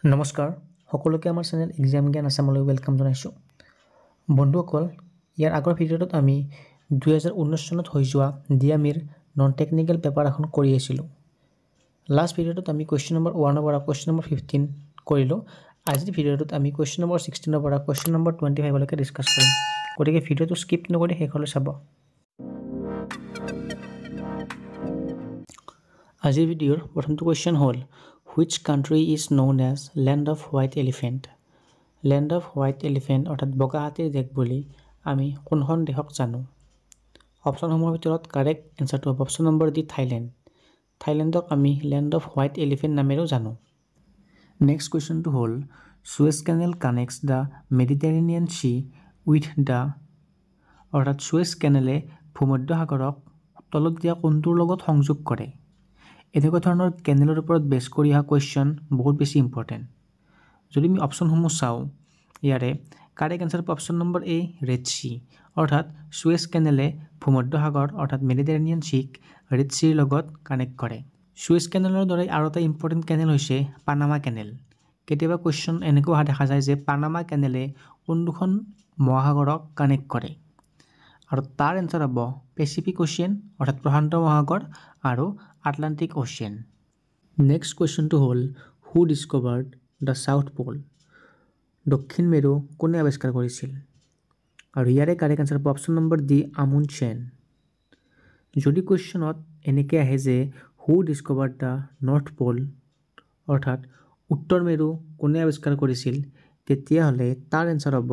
নমস্কাৰ সকলোকে আমাৰ চেনেল এক্সাম জ্ঞান আসামলৈ ওয়েলকাম জনাইছোঁ বন্ধুসকল ইয়াৰ আগৰ ভিডিঅ'টোত আমি 2019 চনত হৈ যোৱা ডিএমইৰ নন টেকনিক্যাল পেপাৰ এখন কৰি আছিলোঁ লাষ্ট ভিডিঅ'টোত আমি কোৱেশ্চন নম্বৰ 1 ৰ পৰা কোৱেশ্চন নম্বৰ 15 কৰিলোঁ আজিৰ ভিডিঅ'টোত আমি কোৱেশ্চন নম্বৰ 16 ৰ পৰা কোৱেশ্চন নম্বৰ 25 লৈকে ডিসকাস কৰিম গতিকে ভিডিঅ'টো স্কিপ নকৰি শেষলৈ চাব আজিৰ ভিডিঅ'ৰ প্ৰথমটো কোৱেশ্চন হ'ল Which country is known as Land of White Elephant? Land of White Elephant অৰ্থাৎ বগা হাতীৰ দেশ বুলি আমি কোনখন দেশক জানো অপচনসমূহৰ ভিতৰত কাৰেক্ট এনসাৰটো হ'ব অপচন নম্বৰ ডি থাইল্যান্ড থাইল্যান্ডক আমি Land of White Elephant নামেৰেও জানো নেক্সট কোৱেশ্চনটো হ'ল Suez Canal connects the Mediterranean Sea with the অৰ্থাৎ Suez Canal ভূমধ্য সাগৰক তলত দিয়া কোনটোৰ লগত সংযোগ কৰে এনেকুৱা ধৰণৰ কেনেলৰ ওপৰত বেছ কৰি অহা কোৱেশ্চন বহুত বেছি ইম্পৰ্টেন্ট যদি আমি অপচনসমূহ চাওঁ ইয়াৰে কাৰেক্ট আনসাৰ অপচন নম্বৰ এ ৰেড সি অৰ্থাৎ সুয়েজ কেনেলে ভূমধ্য সাগৰ অৰ্থাৎ মেডিটেৰেনিয়ান সিক ৰেড সিৰ লগত কানেক্ট কৰে সুয়েজ কেনেলৰ দৰে আৰু এটা ইম্পৰ্টেন্ট কেনেল হৈছে পানামা কেনেল কেতিয়াবা কোৱেশ্চন এনেকুৱা অহা দেখা যায় যে পানামা কেনেলে কোন দুখন মহাসাগৰক কানেক্ট কৰে আৰু তাৰ এনসাৰ হ'ব পেচিফিক ওচিয়ান অৰ্থাৎ প্ৰশান্ত মহাসাগৰ আৰু আটলান্টিক ওচিয়ান নেক্সট কোৱেশ্চনটো হ'ল হু ডিসকভাৰ্ড দ্য সাউথ পোল দক্ষিণ মেৰু কোনে আৱিষ্কাৰ কৰিছিল আৰু ইয়াৰে কাৰেক্ট আনসাৰ হ'ব অপচন নম্বৰ ডি আমুনডছেন যদি কোৱেশ্চনত এনেকৈ আহে যে হু ডিসকভাৰ্ড দ্য নৰ্থ পোল অৰ্থাৎ উত্তৰ মেৰু কোনে আৱিষ্কাৰ কৰিছিল তেতিয়াহ'লে তাৰ এনসাৰ হ'ব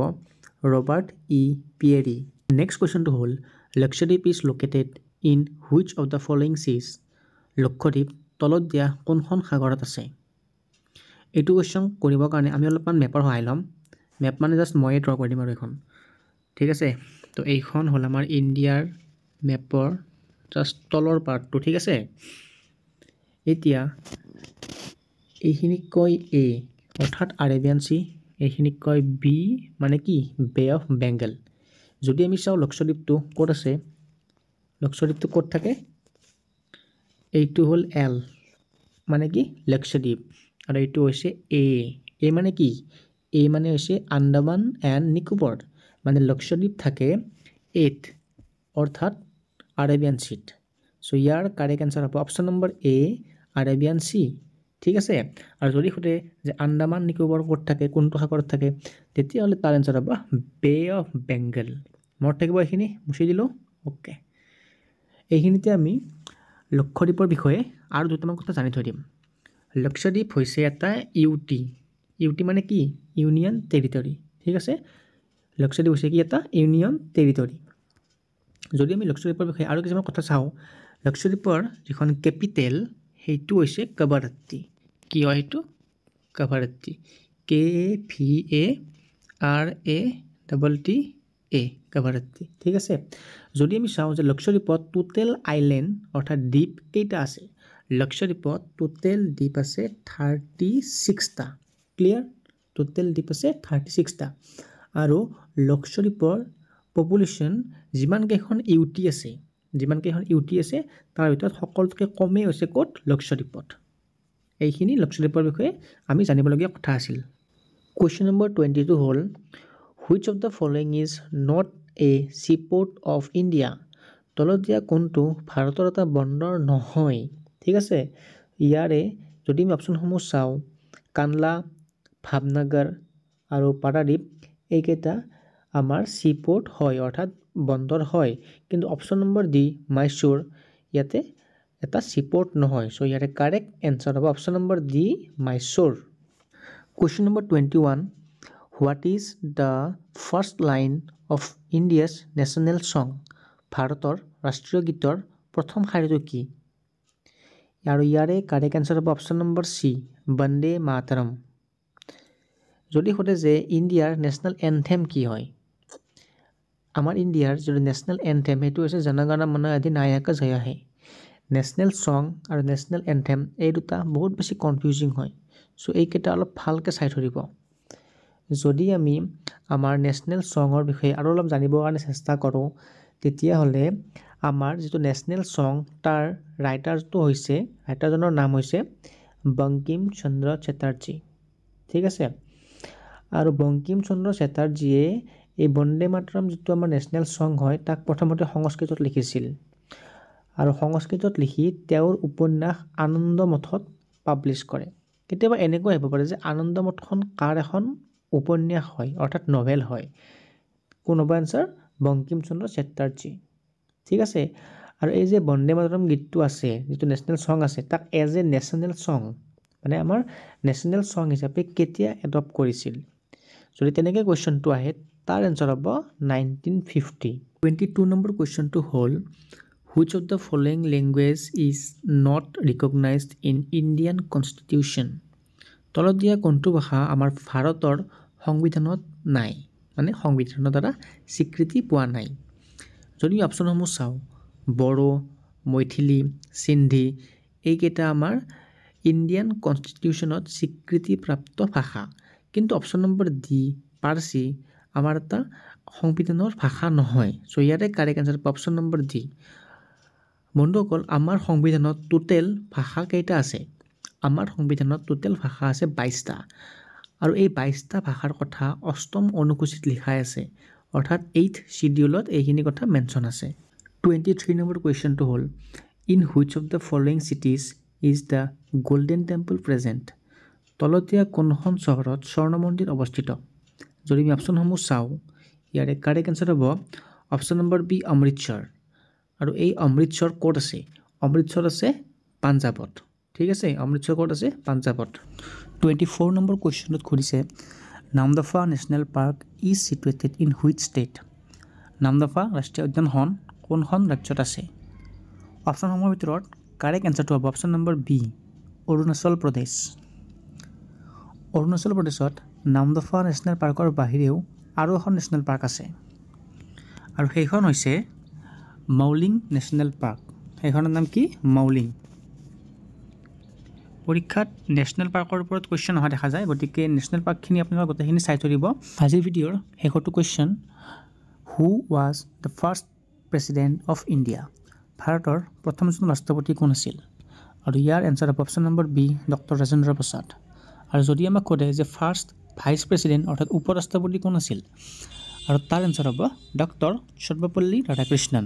ৰবাৰ্ট ই পিয়েৰি নেক্সট কোৱেশ্চনটো হ'ল Lakshadweep is located in which of the following চিজ লক্ষদ্বীপ তলত দিয়া কোনখন সাগৰত আছে এইটো কোৱেশ্চন কৰিবৰ কাৰণে আমি অলপমান মেপৰ সহায় ল'ম মেপ মানে জাষ্ট মই ড্ৰ কৰি দিম আৰু এখন ঠিক আছে তো এইখন হ'ল আমাৰ ইণ্ডিয়াৰ মেপৰ জাষ্ট তলৰ পাৰ্টটো ঠিক আছে এতিয়া এইখিনিক কয় এ অৰ্থাৎ আৰেবিয়ান সি এইখিনিক কয় বি মানে কি বে অফ বেংগল যদি আমি চাওঁ লক্ষদ্বীপটো ক'ত আছে লক্ষদ্বীপটো ক'ত থাকে এইটো হ'ল এল মানে কি লক্ষদ্বীপ আৰু এইটো হৈছে এ মানে কি এ মানে হৈছে আন্দামান এণ্ড নিকোবৰ মানে লক্ষদ্বীপ থাকে 8 অৰ্থাৎ আৰেবিয়ান সিত সো ইয়াৰ কাৰেক্ট আনসাৰ হ'ব অপচন নম্বৰ এ আৰেবিয়ান সি ঠিক আছে আৰু যদি সোধে যে আন্দামান নিকোবৰ ক'ত থাকে কোনটো সাগৰত থাকে তেতিয়াহ'লে তাৰ আনসাৰ হ'ব বে অফ বেংগল মনত থাকিব এইখিনি মুছি দিলোঁ ওকে এইখিনিতে আমি লক্ষদ্বীপৰ বিষয়ে আৰু দুটামান কথা জানি থৈ দিম লক্ষদ্বীপ হৈছে এটা ইউটি মানে কি ইউনিয়ন টেৰিটৰি ঠিক আছে লক্ষদ্বীপ হৈছে কি এটা ইউনিয়ন টেৰিটৰি যদি আমি লক্ষদ্বীপৰ বিষয়ে আৰু কিছুমান কথা চাওঁ লক্ষদ্বীপৰ যিখন কেপিটেল সেইটো হৈছে কাভাৰাত্তি কি হয় সেইটো কাভাৰাত্তি KVARATT কাভাৰাত্তি ঠিক আছে যদি আমি চাওঁ যে লক্ষদ্বীপত টোটেল আইল্যান্ড অৰ্থাৎ দ্বীপ কেইটা আছে লক্ষদ্বীপত টোটেল দ্বীপ আছে 36টা ক্লিয়াৰ টোটেল দ্বীপ আছে 36টা আৰু লক্ষদ্বীপৰ পপুলেশ্যন যিমান কেইখন ইউটি আছে তাৰ ভিতৰত সকলোতকৈ কমেই হৈছে ক'ত লক্ষদ্বীপত এইখিনি লক্ষদ্বীপৰ বিষয়ে আমি জানিবলগীয়া কথা আছিল কুৱেশ্যন নম্বৰ 22 হ'ল Which of the following is not a seaport of India? তলত দিয়া কোনটো ভাৰতৰ এটা বন্দৰ নহয় ঠিক আছে ইয়াৰে যদি আমি অপচনসমূহ চাওঁ কানলা ভাৱনগৰ আৰু পাৰাদীপ এইকেইটা আমাৰ সিপোৰ্ট হয় অৰ্থাৎ বন্দৰ হয় কিন্তু অপচন নম্বৰ ডি মাইসুৰ ইয়াতে এটা সিপোৰ্ট নহয় সো ইয়াৰে কাৰেক্ট এনসাৰ হ'ব option number D Mysore question number 21 What is the first line of India's national song? ভাৰতৰ ৰাষ্ট্ৰীয় গীতৰ প্ৰথম শাৰীটো কি আৰু ইয়াৰে কাৰেক্ট আনসাৰ হ'ব অপচন নম্বৰ সি বন্দে মাতৰম যদি সোধে যে ইণ্ডিয়াৰ নেশ্যনেল এন্থেম কি হয় আমাৰ ইণ্ডিয়াৰ যিটো নেশ্যনেল এন্থেম সেইটো হৈছে জনগণ মন অধিনায়ক জয় হে নেশ্যনেল সং আৰু নেশ্যনেল এন্থেম এই দুটা বহুত বেছি কনফিউজিং হয় সো এইকেইটা অলপ ভালকৈ চাই থৈ দিব যদি আমি আমাৰ নেশ্যনেল সঙৰ বিষয়ে আৰু অলপ জানিবৰ কাৰণে চেষ্টা কৰোঁ তেতিয়াহ'লে আমাৰ যিটো নেশ্যনেল সং তাৰ ৰাইটাৰজনৰ নাম হৈছে বংকিম চন্দ্ৰ চেটাৰ্জী ঠিক আছে আৰু বংকিম চন্দ্ৰ চেটাৰ্জীয়ে এই বন্দে মাতৰম যিটো আমাৰ নেশ্যনেল ছং হয় তাক প্ৰথমতে সংস্কৃতত লিখিছিল আৰু সংস্কৃতত লিখি তেওঁৰ উপন্যাস আনন্দমঠত পাব্লিছ কৰে কেতিয়াবা এনেকুৱা হ'ব পাৰে যে আনন্দমঠখন কাৰ এখন উপন্যাস হয় অৰ্থাৎ নভেল হয় কোন হ'ব এনসাৰ বংকিম চন্দ্ৰ চেটাৰ্জী ঠিক আছে আৰু এই যে বন্দে মাতৰম গীতটো আছে যিটো নেশ্যনেল ছং আছে তাক এজ এ নেশ্যনেল ছং মানে আমাৰ নেশ্যনেল ছং হিচাপে কেতিয়া এডপ্ট কৰিছিল যদি তেনেকৈ কুৱেশ্যনটো আহে তাৰ এনসাৰ হ'ব 1950 22 নম্বৰ কুৱেশ্যনটো হ'ল which of the following language is not recognized in Indian constitution তলত দিয়া কোনটো ভাষা আমাৰ ভাৰতৰ সংবিধানত নাই মানে সংবিধানৰ দ্বাৰা স্বীকৃতি পোৱা নাই যদি অপশ্যনসমূহ চাওঁ বড়ো মৈথিলি সিন্ধি এইকেইটা আমাৰ ইণ্ডিয়ান কনষ্টিটিউশ্যনত স্বীকৃতিপ্ৰাপ্ত ভাষা কিন্তু অপশ্যন নম্বৰ ডি পাৰ্চী আমাৰ এটা সংবিধানৰ ভাষা নহয় চ' ইয়াৰে correct answer option number D বন্ধুসকল আমাৰ সংবিধানত টোটেল ভাষা কেইটা আছে আমাৰ সংবিধানত টোটেল ভাষা আছে 22টা আৰু এই 22টা ভাষাৰ কথা অষ্টম অনুসূচীত লিখা আছে অৰ্থাৎ 8th শিডিউলত এইখিনি কথা মেনশ্যন আছে 23 নম্বৰ কুৱেশ্যনটো হ'ল in which of the following cities is the Golden Temple present তলতীয়া কোনখন চহৰত স্বৰ্ণ মন্দিৰ অৱস্থিত যদি আমি অপশ্যনসমূহ চাওঁ ইয়াৰে কাৰেক্ট এনচাৰ হ'ব অপশ্যন নম্বৰ বি অমৃতসৰ আৰু এই অমৃতসৰ ক'ত আছে অমৃতসৰ আছে পাঞ্জাৱত ঠিক আছে অমৃতসৰ ক'ত আছে পাঞ্জাৱত 24 নম্বৰ কুৱেশ্যনত সুধিছে Namdapha national park is situated in which state Namdapha ৰাষ্ট্ৰীয় উদ্যানখন কোনখন ৰাজ্যত আছে অপশ্যনসমূহৰ ভিতৰত কাৰেক্ট এনচাৰটো হ'ব option number B Arunachal Pradesh Arunachal প্ৰদেশত নামদফা নেশ্যনেল পাৰ্কৰ বাহিৰেও আৰু এখন নেশ্যনেল পাৰ্ক আছে আৰু সেইখন হৈছে মাউলিং নেশ্যনেল পাৰ্ক সেইখনৰ নাম কি মাউলিং পৰীক্ষাত নেশ্যনেল পাৰ্কৰ ওপৰত কুৱেশ্যন অহা দেখা যায় গতিকে নেশ্যনেল পাৰ্কখিনি আপোনালোকে গোটেইখিনি চাই থৈ দিব আজিৰ ভিডিঅ'ৰ শেষৰটো question who was the first president of India ভাৰতৰ প্ৰথমজন ৰাষ্ট্ৰপতি কোন আছিল আৰু ইয়াৰ এনচাৰ হ'ব option number B doctor Rajendra Prasad আৰু যদি আমাক সোধে যে ফাৰ্ষ্ট ভাইচ প্ৰেচিডেণ্ট অৰ্থাৎ উপ ৰাষ্ট্ৰপতি কোন আছিল আৰু তাৰ এনচাৰ হ'ব ডক্টৰ সৰ্বপল্লী ৰাধাকৃষ্ণন